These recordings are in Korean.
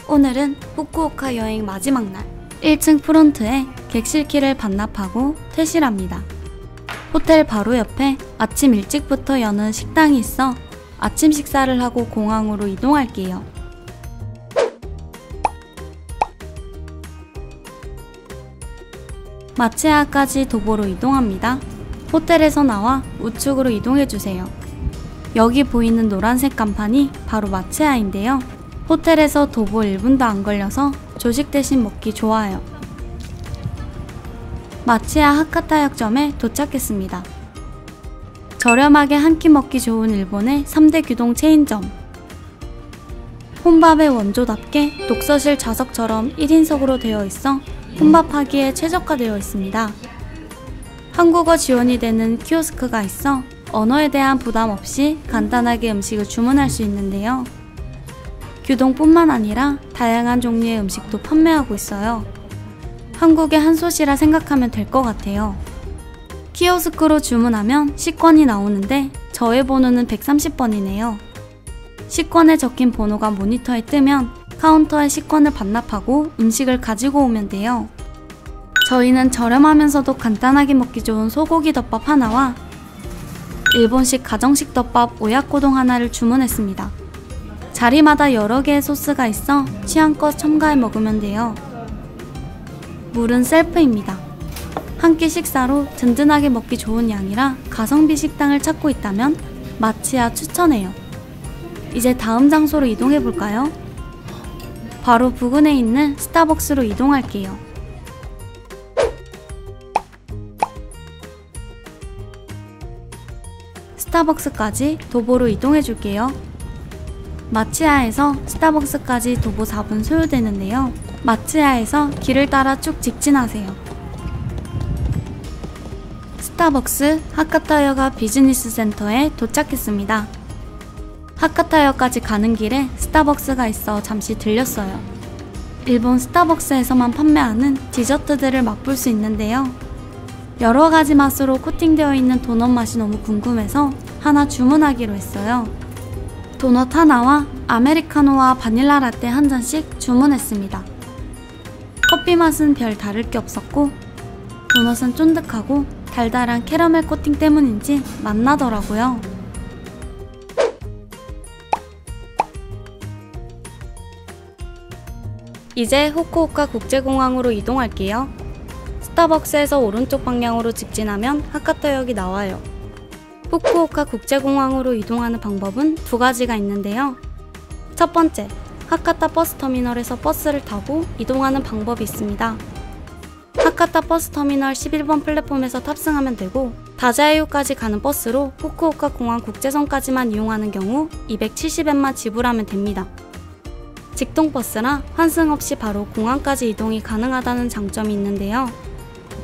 오늘은 후쿠오카 여행 마지막 날 1층 프론트에 객실키를 반납하고 퇴실합니다. 호텔 바로 옆에 아침 일찍부터 여는 식당이 있어 아침 식사를 하고 공항으로 이동할게요. 마츠야까지 도보로 이동합니다. 호텔에서 나와 우측으로 이동해주세요. 여기 보이는 노란색 간판이 바로 마츠야인데요. 호텔에서 도보 1분도 안 걸려서 조식 대신 먹기 좋아요. 마츠야 하카타역점에 도착했습니다. 저렴하게 한 끼 먹기 좋은 일본의 3대 규동 체인점. 혼밥의 원조답게 독서실 좌석처럼 1인석으로 되어 있어 혼밥하기에 최적화되어 있습니다. 한국어 지원이 되는 키오스크가 있어 언어에 대한 부담 없이 간단하게 음식을 주문할 수 있는데요. 규동뿐만 아니라 다양한 종류의 음식도 판매하고 있어요. 한국의 한솥이라 생각하면 될 것 같아요. 키오스크로 주문하면 식권이 나오는데 저의 번호는 130번이네요. 식권에 적힌 번호가 모니터에 뜨면 카운터에 식권을 반납하고 음식을 가지고 오면 돼요. 저희는 저렴하면서도 간단하게 먹기 좋은 소고기 덮밥 하나와 일본식 가정식 덮밥 오야코동 하나를 주문했습니다. 자리마다 여러 개의 소스가 있어 취향껏 첨가해 먹으면 돼요. 물은 셀프입니다. 한 끼 식사로 든든하게 먹기 좋은 양이라 가성비 식당을 찾고 있다면 마츠야 추천해요. 이제 다음 장소로 이동해 볼까요? 바로 부근에 있는 스타벅스로 이동할게요. 스타벅스까지 도보로 이동해 줄게요. 마츠야에서 스타벅스까지 도보 4분 소요되는데요. 마츠야에서 길을 따라 쭉 직진하세요. 스타벅스 하카타여가 비즈니스 센터에 도착했습니다. 하카타여까지 가는 길에 스타벅스가 있어 잠시 들렸어요. 일본 스타벅스에서만 판매하는 디저트들을 맛볼 수 있는데요. 여러 가지 맛으로 코팅되어 있는 도넛 맛이 너무 궁금해서 하나 주문하기로 했어요. 도넛 하나와 아메리카노와 바닐라 라떼 한 잔씩 주문했습니다. 커피 맛은 별 다를 게 없었고 도넛은 쫀득하고 달달한 캐러멜 코팅 때문인지 맛나더라고요. 이제 후쿠오카 국제공항으로 이동할게요. 스타벅스에서 오른쪽 방향으로 직진하면 하카타역이 나와요. 후쿠오카 국제공항으로 이동하는 방법은 두 가지가 있는데요. 첫 번째, 하카타 버스터미널에서 버스를 타고 이동하는 방법이 있습니다. 하카타 버스터미널 11번 플랫폼에서 탑승하면 되고 다자이유까지 가는 버스로 후쿠오카 공항 국제선까지만 이용하는 경우 270엔만 지불하면 됩니다. 직통버스라 환승 없이 바로 공항까지 이동이 가능하다는 장점이 있는데요.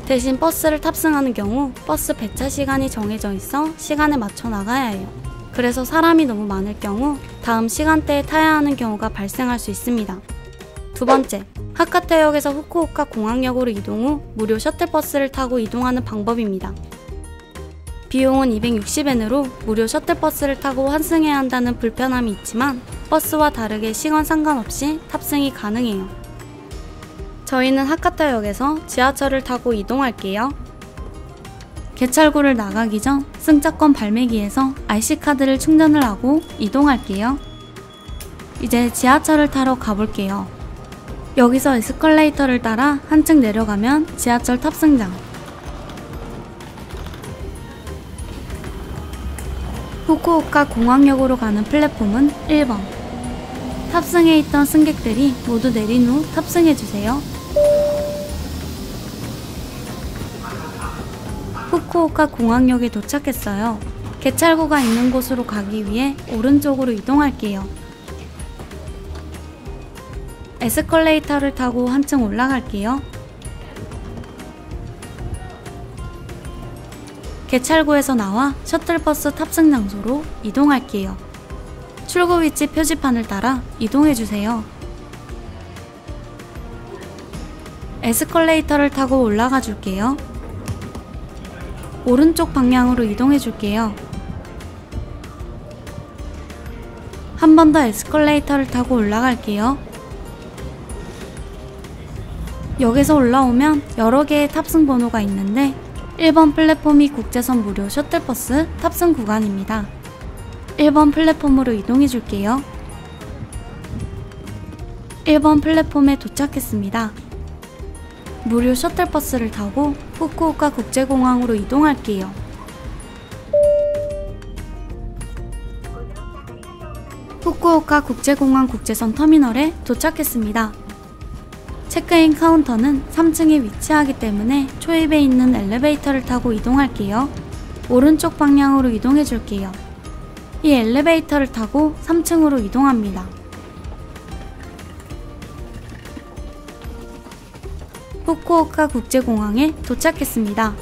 대신 버스를 탑승하는 경우 버스 배차 시간이 정해져 있어 시간에 맞춰 나가야 해요. 그래서 사람이 너무 많을 경우 다음 시간대에 타야 하는 경우가 발생할 수 있습니다. 두 번째, 하카타역에서 후쿠오카 공항역으로 이동 후 무료 셔틀버스를 타고 이동하는 방법입니다. 비용은 260엔으로 무료 셔틀버스를 타고 환승해야 한다는 불편함이 있지만 버스와 다르게 시간 상관없이 탑승이 가능해요. 저희는 하카타역에서 지하철을 타고 이동할게요. 개찰구를 나가기 전 승차권 발매기에서 IC카드를 충전을 하고 이동할게요. 이제 지하철을 타러 가볼게요. 여기서 에스컬레이터를 따라 한층 내려가면 지하철 탑승장. 후쿠오카 공항역으로 가는 플랫폼은 1번. 탑승해 있던 승객들이 모두 내린 후 탑승해주세요. 후쿠오카 공항역에 도착했어요. 개찰구가 있는 곳으로 가기 위해 오른쪽으로 이동할게요. 에스컬레이터를 타고 한층 올라갈게요. 개찰구에서 나와 셔틀버스 탑승 장소로 이동할게요. 출구 위치 표지판을 따라 이동해주세요. 에스컬레이터를 타고 올라가 줄게요. 오른쪽 방향으로 이동해 줄게요. 한 번 더 에스컬레이터를 타고 올라갈게요. 역에서 올라오면 여러 개의 탑승 번호가 있는데 1번 플랫폼이 국제선 무료 셔틀버스 탑승 구간입니다. 1번 플랫폼으로 이동해 줄게요. 1번 플랫폼에 도착했습니다. 무료 셔틀버스를 타고 후쿠오카 국제공항으로 이동할게요. 후쿠오카 국제공항 국제선 터미널에 도착했습니다. 체크인 카운터는 3층에 위치하기 때문에 초입에 있는 엘리베이터를 타고 이동할게요. 오른쪽 방향으로 이동해 줄게요. 이 엘리베이터를 타고 3층으로 이동합니다. 후쿠오카 국제공항에 도착했습니다.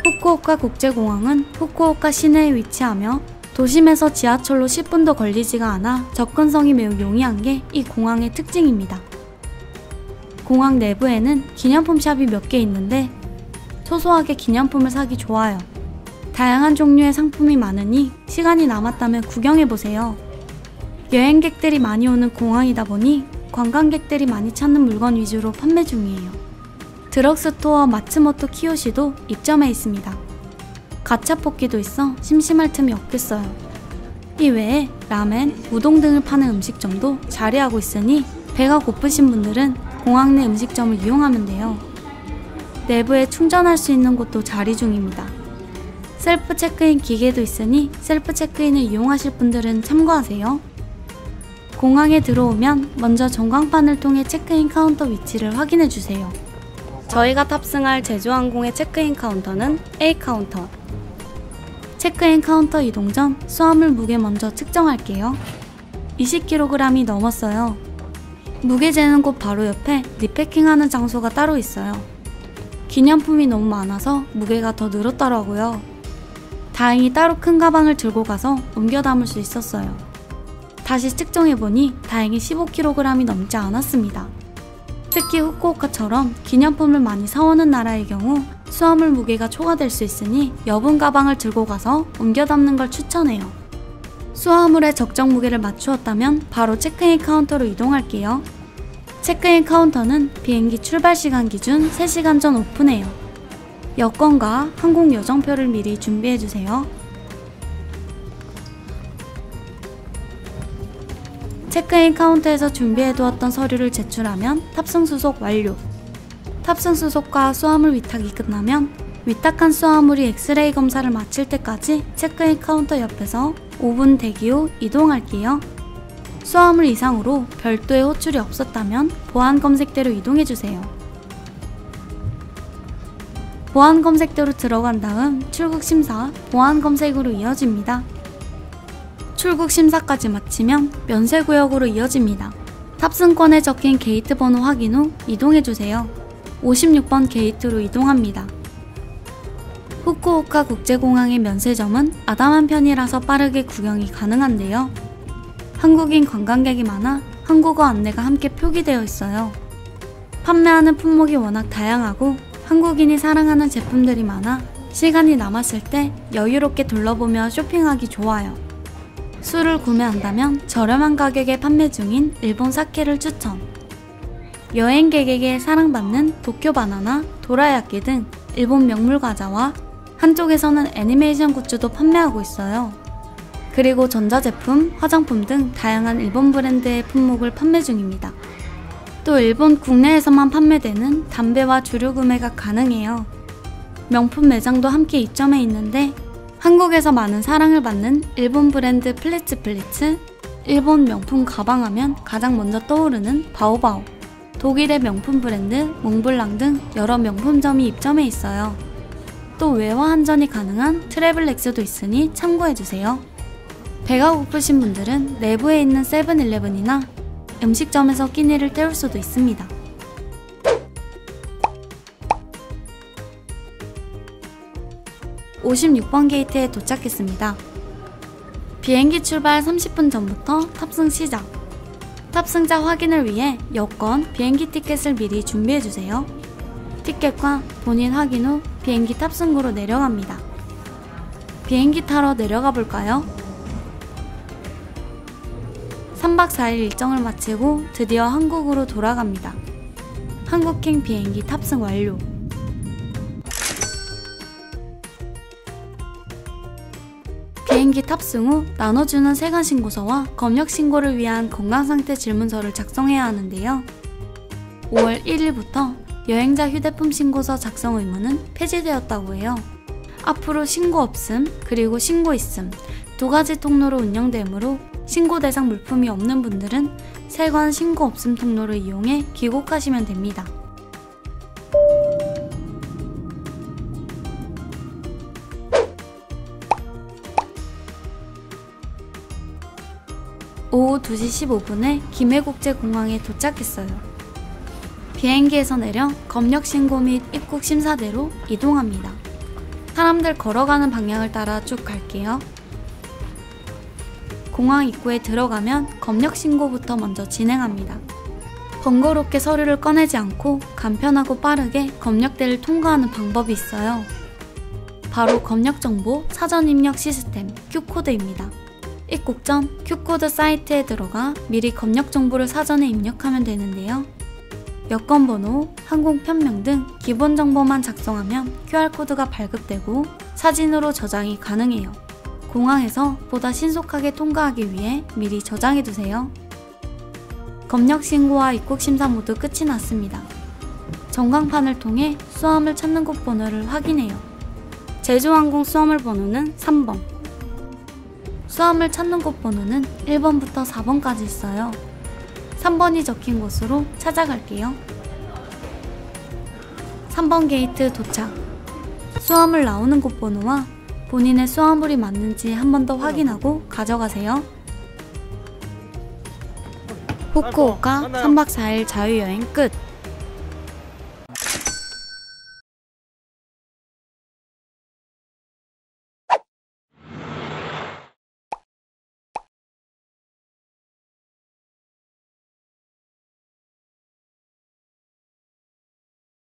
후쿠오카 국제공항은 후쿠오카 시내에 위치하며 도심에서 지하철로 10분도 걸리지가 않아 접근성이 매우 용이한 게 이 공항의 특징입니다. 공항 내부에는 기념품 샵이 몇 개 있는데 소소하게 기념품을 사기 좋아요. 다양한 종류의 상품이 많으니 시간이 남았다면 구경해보세요. 여행객들이 많이 오는 공항이다 보니 관광객들이 많이 찾는 물건 위주로 판매 중이에요. 드럭스토어 마츠모토 키요시도 입점해 있습니다. 가차 뽑기도 있어 심심할 틈이 없겠어요. 이외에 라멘, 우동 등을 파는 음식점도 자리하고 있으니 배가 고프신 분들은 공항 내 음식점을 이용하면 돼요. 내부에 충전할 수 있는 곳도 자리 중입니다. 셀프 체크인 기계도 있으니 셀프 체크인을 이용하실 분들은 참고하세요. 공항에 들어오면 먼저 전광판을 통해 체크인 카운터 위치를 확인해 주세요. 저희가 탑승할 제주항공의 체크인 카운터는 A 카운터. 체크인 카운터 이동 전 수화물 무게 먼저 측정할게요. 20kg이 넘었어요. 무게 재는 곳 바로 옆에 리패킹하는 장소가 따로 있어요. 기념품이 너무 많아서 무게가 더 늘었더라고요. 다행히 따로 큰 가방을 들고 가서 옮겨 담을 수 있었어요. 다시 측정해보니 다행히 15kg이 넘지 않았습니다. 특히 후쿠오카처럼 기념품을 많이 사오는 나라의 경우 수화물 무게가 초과될 수 있으니 여분 가방을 들고 가서 옮겨 담는 걸 추천해요. 수화물의 적정 무게를 맞추었다면 바로 체크인 카운터로 이동할게요. 체크인 카운터는 비행기 출발 시간 기준 3시간 전 오픈해요. 여권과 항공 여정표를 미리 준비해주세요. 체크인 카운터에서 준비해두었던 서류를 제출하면 탑승 수속 완료. 탑승 수속과 수화물 위탁이 끝나면 위탁한 수화물이 엑스레이 검사를 마칠 때까지 체크인 카운터 옆에서 5분 대기 후 이동할게요. 수화물 이상으로 별도의 호출이 없었다면 보안 검색대로 이동해주세요. 보안 검색대로 들어간 다음 출국 심사, 보안 검색으로 이어집니다. 출국 심사까지 마치면 면세구역으로 이어집니다. 탑승권에 적힌 게이트 번호 확인 후 이동해주세요. 56번 게이트로 이동합니다. 후쿠오카 국제공항의 면세점은 아담한 편이라서 빠르게 구경이 가능한데요. 한국인 관광객이 많아 한국어 안내가 함께 표기되어 있어요. 판매하는 품목이 워낙 다양하고 한국인이 사랑하는 제품들이 많아 시간이 남았을 때 여유롭게 둘러보며 쇼핑하기 좋아요. 술을 구매한다면 저렴한 가격에 판매 중인 일본 사케를 추천. 여행객에게 사랑받는 도쿄 바나나, 도라야끼 등 일본 명물 과자와 한쪽에서는 애니메이션 굿즈도 판매하고 있어요. 그리고 전자제품, 화장품 등 다양한 일본 브랜드의 품목을 판매 중입니다. 또 일본 국내에서만 판매되는 담배와 주류 구매가 가능해요. 명품 매장도 함께 입점해 있는데 한국에서 많은 사랑을 받는 일본 브랜드 플리츠, 일본 명품 가방 하면 가장 먼저 떠오르는 바오바오, 독일의 명품 브랜드 몽블랑 등 여러 명품점이 입점해 있어요. 또 외화 환전이 가능한 트래블렉스도 있으니 참고해주세요. 배가 고프신 분들은 내부에 있는 세븐일레븐이나 음식점에서 끼니를 때울 수도 있습니다. (56번) 게이트에 도착했습니다. 비행기 출발 30분 전부터 탑승 시작. 탑승자 확인을 위해 여권, 비행기 티켓을 미리 준비해주세요. 티켓과 본인 확인 후 비행기 탑승구로 내려갑니다. 비행기 타러 내려가 볼까요? 3박 4일 일정을 마치고 드디어 한국으로 돌아갑니다. 한국행 비행기 탑승 완료. 비행기 탑승 후 나눠주는 세관신고서와 검역신고를 위한 건강상태 질문서를 작성해야 하는데요. 5월 1일부터 여행자 휴대폰 신고서 작성 의무는 폐지되었다고 해요. 앞으로 신고 없음 그리고 신고 있음 두 가지 통로로 운영되므로 신고 대상 물품이 없는 분들은 세관 신고 없음 통로를 이용해 귀국하시면 됩니다. 오후 2시 15분에 김해국제공항에 도착했어요. 비행기에서 내려 검역신고 및 입국 심사대로 이동합니다. 사람들 걸어가는 방향을 따라 쭉 갈게요. 공항 입구에 들어가면 검역신고부터 먼저 진행합니다. 번거롭게 서류를 꺼내지 않고 간편하고 빠르게 검역대를 통과하는 방법이 있어요. 바로 검역정보 사전 입력 시스템 Q코드입니다. 입국 전 Q코드 사이트에 들어가 미리 검역 정보를 사전에 입력하면 되는데요. 여권번호, 항공편명 등 기본 정보만 작성하면 QR코드가 발급되고 사진으로 저장이 가능해요. 공항에서 보다 신속하게 통과하기 위해 미리 저장해두세요. 검역신고와 입국심사 모두 끝이 났습니다. 전광판을 통해 수화물 찾는 곳 번호를 확인해요. 제주항공 수화물 번호는 3번. 수화물 찾는 곳 번호는 1번부터 4번까지 있어요. 3번이 적힌 곳으로 찾아갈게요. 3번 게이트 도착. 수화물 나오는 곳 번호와 본인의 수화물이 맞는지 한 번 더 확인하고 가져가세요. 후쿠오카 3박 4일 자유여행 끝!